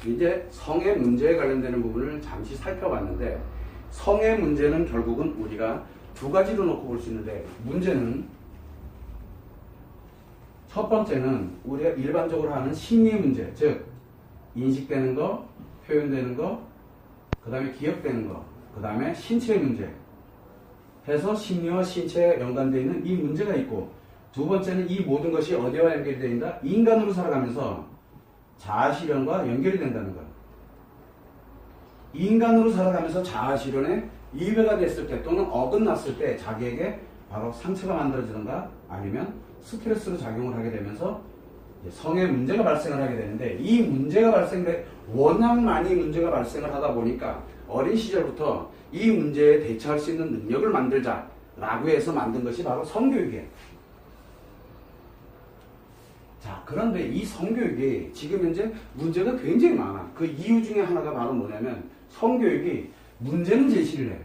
이제 성의 문제에 관련되는 부분을 잠시 살펴봤는데, 성의 문제는 결국은 우리가 두 가지로 놓고 볼 수 있는데, 문제는 첫 번째는 우리가 일반적으로 하는 심리 문제, 즉 인식되는 거, 표현되는 거, 그 다음에 기억되는 거, 그 다음에 신체 문제 해서 심리와 신체에 연관되어 있는 이 문제가 있고, 두 번째는 이 모든 것이 어디와 연결이 되어 있다? 인간으로 살아가면서 자아실현과 연결이 된다는 거예요. 인간으로 살아가면서 자아실현에 이외가 됐을 때 또는 어긋났을 때 자기에게 바로 상처가 만들어지던가 아니면 스트레스로 작용을 하게 되면서 성의 문제가 발생을 하게 되는데, 이 문제가 워낙 많이 문제가 발생을 하다 보니까 어린 시절부터 이 문제에 대처할 수 있는 능력을 만들자 라고 해서 만든 것이 바로 성교육이에요. 자, 그런데 이 성교육이 지금 현재 문제가 굉장히 많아. 그 이유 중에 하나가 바로 뭐냐면, 성교육이 문제는 제시를 해요.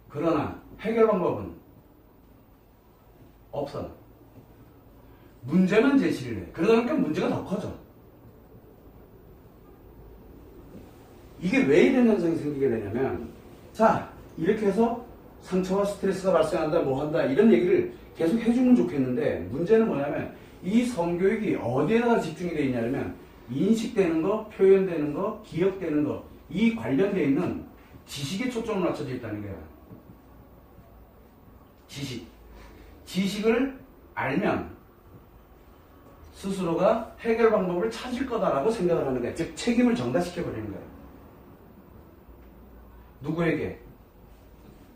그러나 해결 방법은 없어. 문제만 제시를 해. 그러다 보니까 문제가 더 커져. 이게 왜 이런 현상이 생기게 되냐면, 자, 이렇게 해서 상처와 스트레스가 발생한다, 뭐 한다, 이런 얘기를 계속 해주면 좋겠는데, 문제는 뭐냐면, 이 성교육이 어디에다가 집중이 되어 있냐면, 인식되는 거, 표현되는 거, 기억되는 거, 이 관련되어 있는 지식에 초점을 맞춰져 있다는 거야. 지식을 알면 스스로가 해결 방법을 찾을 거다라고 생각을 하는 거야. 즉, 책임을 전가시켜버리는 거야. 누구에게?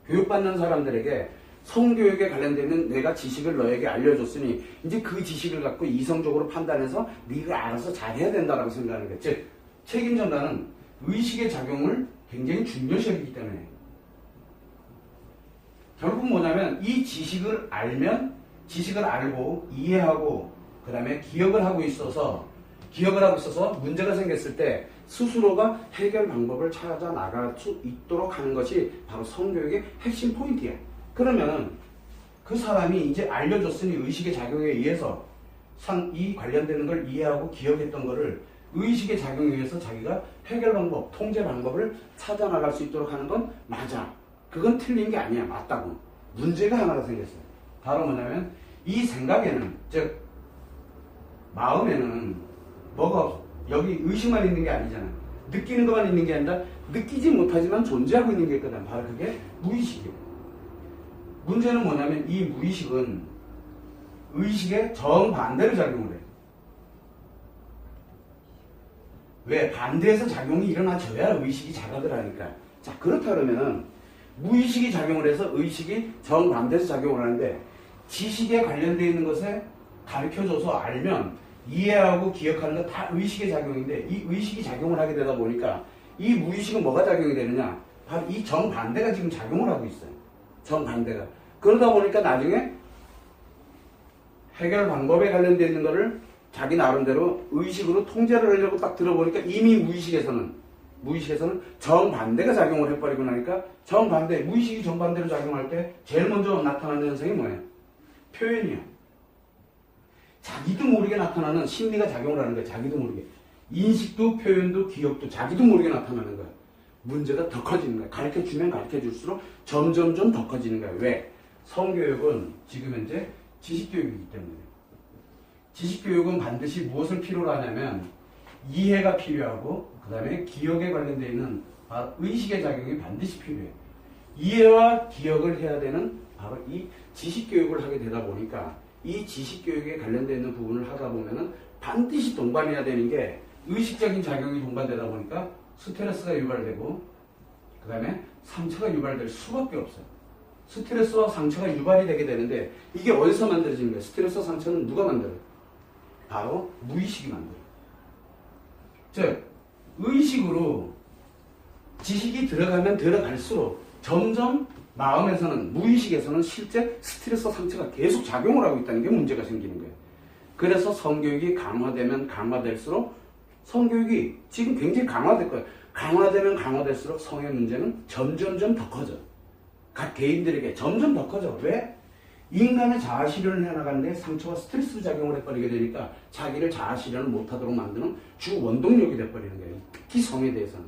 교육받는 사람들에게 성교육에 관련되는 내가 지식을 너에게 알려줬으니 이제 그 지식을 갖고 이성적으로 판단해서 네가 알아서 잘해야 된다라고 생각하는 거야. 즉, 책임 전가는 의식의 작용을 굉장히 중요시하기 때문에, 결국 뭐냐면 이 지식을 알면, 지식을 알고 이해하고 그 다음에 기억을 하고 있어서 문제가 생겼을 때 스스로가 해결 방법을 찾아 나갈 수 있도록 하는 것이 바로 성교육의 핵심 포인트야. 그러면 그 사람이 이제 알려줬으니 의식의 작용에 의해서 이 관련되는 걸 이해하고 기억했던 거를 의식의 작용에 의해서 자기가 해결 방법, 통제 방법을 찾아 나갈 수 있도록 하는 건 맞아. 그건 틀린 게 아니야. 맞다고. 문제가 하나가 생겼어요. 바로 뭐냐면, 이 생각에는, 즉 마음에는 뭐가 없어. 여기 의식만 있는 게 아니잖아. 느끼는 것만 있는 게 아니라 느끼지 못하지만 존재하고 있는 게 있거든. 바로 그게 무의식이에요. 문제는 뭐냐면, 이 무의식은 의식의 정반대로 작용을 해요. 왜? 반대에서 작용이 일어나줘야 의식이 자각을 하니까. 자, 그렇다 그러면 무의식이 작용을 해서 의식이 정반대에서 작용을 하는데, 지식에 관련되어 있는 것에 가르쳐줘서 알면 이해하고 기억하는 건 다 의식의 작용인데, 이 의식이 작용을 하게 되다 보니까 이 무의식은 뭐가 작용이 되느냐? 바로 이 정반대가 지금 작용을 하고 있어요. 정반대가. 그러다 보니까 나중에 해결 방법에 관련되어 있는 거를 자기 나름대로 의식으로 통제를 하려고 딱 들어보니까 이미 무의식에서는 정반대가 작용을 해버리고 나니까, 무의식이 정반대로 작용할 때 제일 먼저 나타나는 현상이 뭐예요? 표현이야. 자기도 모르게 나타나는 심리가 작용을 하는 거야. 자기도 모르게. 인식도 표현도 기억도 자기도 모르게 나타나는 거야. 문제가 더 커지는 거야. 가르쳐주면 가르쳐줄수록 점점점 더 커지는 거야. 왜? 성교육은 지금 현재 지식교육이기 때문에. 지식교육은 반드시 무엇을 필요로 하냐면, 이해가 필요하고 그 다음에 기억에 관련되어 있는 의식의 작용이 반드시 필요해. 이해와 기억을 해야 되는 바로 이 지식교육을 하게 되다 보니까, 이 지식교육에 관련되어 있는 부분을 하다 보면은 반드시 동반해야 되는 게, 의식적인 작용이 동반되다 보니까 스트레스가 유발되고 그 다음에 상처가 유발될 수밖에 없어요. 스트레스와 상처가 유발이 되게 되는데, 이게 어디서 만들어지는 거예요? 스트레스와 상처는 누가 만들어요? 바로 무의식이 만들어요. 즉, 의식으로 지식이 들어가면 들어갈수록 점점 마음에서는, 무의식에서는 실제 스트레스와 상처가 계속 작용을 하고 있다는 게 문제가 생기는 거예요. 그래서 성교육이 강화되면 강화될수록, 성교육이 지금 굉장히 강화될 거예요. 강화되면 강화될수록 성의 문제는 점점점 더 커져. 각 개인들에게 점점 더 커져. 왜? 인간의 자아 실현을 해나가는데 상처와 스트레스 작용을 해버리게 되니까 자기를 자아 실현을 못하도록 만드는 주 원동력이 돼버리는 거예요. 특히 성에 대해서는.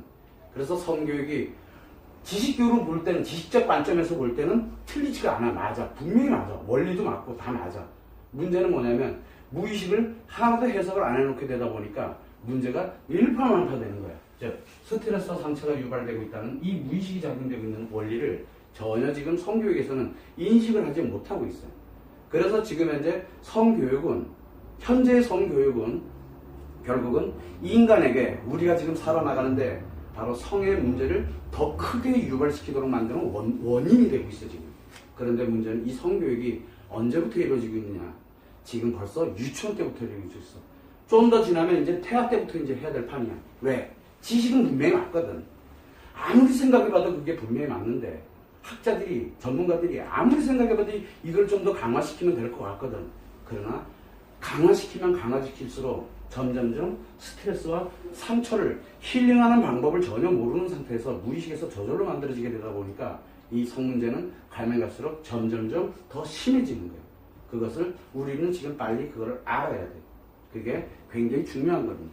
그래서 성교육이 지식교육으로 볼 때는, 지식적 관점에서 볼 때는 틀리지가 않아. 맞아. 분명히 맞아. 원리도 맞고 다 맞아. 문제는 뭐냐면 무의식을 하나도 해석을 안 해놓게 되다 보니까 문제가 일파만파되는 거야. 즉 스트레스와 상처가 유발되고 있다는 이 무의식이 작용되고 있는 원리를 전혀 지금 성교육에서는 인식을 하지 못하고 있어요. 그래서 지금 현재의 성교육은 결국은 인간에게 우리가 지금 살아나가는데 바로 성의 문제를 더 크게 유발시키도록 만드는 원인이 되고 있어 지금. 그런데 문제는 이 성교육이 언제부터 이루어지고 있느냐? 지금 벌써 유치원 때부터 이루어지고 있어. 좀 더 지나면 이제 태아 때부터 이제 해야 될 판이야. 왜? 지식은 분명히 맞거든. 아무리 생각해봐도 그게 분명히 맞는데 학자들이, 전문가들이 아무리 생각해봐도 이걸 좀 더 강화시키면 될 것 같거든. 그러나 강화시키면 강화시킬수록 점점점 스트레스와 상처를 힐링하는 방법을 전혀 모르는 상태에서 무의식에서 저절로 만들어지게 되다 보니까 이 성 문제는 가면 갈수록 점점점 더 심해지는 거예요. 그것을 우리는 지금 빨리 그거를 알아야 돼. 그게 굉장히 중요한 거거든요.